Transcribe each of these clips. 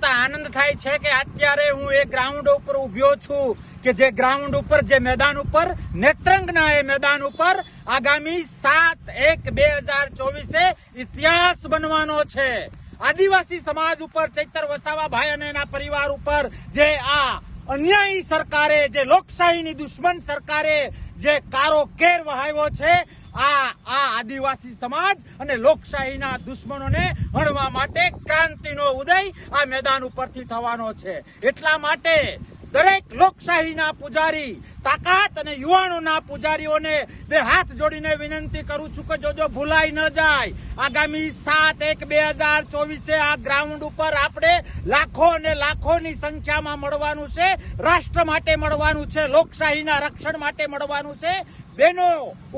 જણાવતા આનંદ થાય છે કે અત્યારે હું એ ગ્રાઉન્ડ ઉપર ઉભ્યો છું કે જે ગ્રાઉન્ડ ઉપર, જે મેદાન ઉપર, નેત્રંગના એ મેદાન ઉપર આગામી 7/1/2024 ઇતિહાસ બનવાનો છે. આદિવાસી સમાજ ઉપર, ચૈતર વસાવાભાઈ અને એના પરિવાર ઉપર જે આ અન્યાયી સરકારે, જે લોકશાહીની દુશ્મન સરકારે જે કારો કેર વહાવ્યો છે, આ આદિવાસી સમાજ અને લોકશાહીના દુશ્મનોને હણવા માટે ક્રાંતિનો ઉદય આ મેદાન ઉપરથી થવાનો છે. એટલા માટે દરેક લોકશાહીના પૂજારી, તાકાત અને યુવાનોના પૂજારીઓને બે હાથ જોડીને વિનંતી કરું છું કે જોજો ભૂલાઈ ન જાય. આગામી 7/1/2024 આ ગ્રાઉન્ડ ઉપર આપણે લાખો અને લાખોની સંખ્યામાં મળવાનું છે. રાષ્ટ્ર માટે મળવાનું છે, લોકશાહીના રક્ષણ માટે મળવાનું છે, બહેનો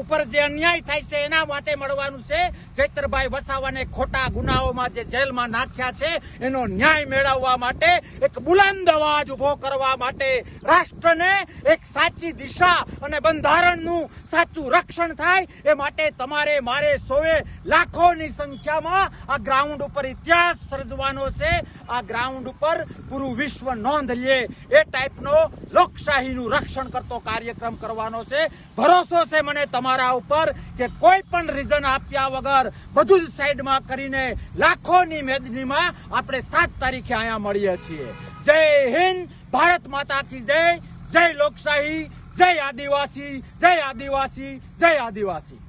ઉપર જે અન્યાય થાય છે એના માટે મળવાનું છે. ચૈતરભાઈ વસાવાને ખોટા ગુનાઓમાં જે જેલમાં નાખ્યા છે એનો ન્યાય મેળવવા માટે, એક બુલંદ અવાજ ઉભો કરવા માટે, રાષ્ટ્રને એક સાચી દિશા અને બંધારણનું સાચું રક્ષણ થાય એ માટે તમારે, મારે સૌએ લાખોની સંખ્યામાં આ ગ્રાઉન્ડ ઉપર ઇતિહાસ સર્જવાનો છે. આ ગ્રાઉન્ડ ઉપર પૂરું વિશ્વ નોંધ લે એ ટાઈપનો લોકશાહીનું રક્ષણ કરતો કાર્યક્રમ કરવાનો છે. ભરોસો છે મને તમારા ઉપર કે કોઈ પણ રીઝન આપ્યા વગર બધું જ સાઈડમાં કરીને લાખોની મેદનીમાં આપણે 7 તારીખે અહીંયા મળીએ છીએ. જય હિન્દ, ભારત માતા કી જય, જય લોકશાહી, જય આદિવાસી, જય આદિવાસી, જય આદિવાસી.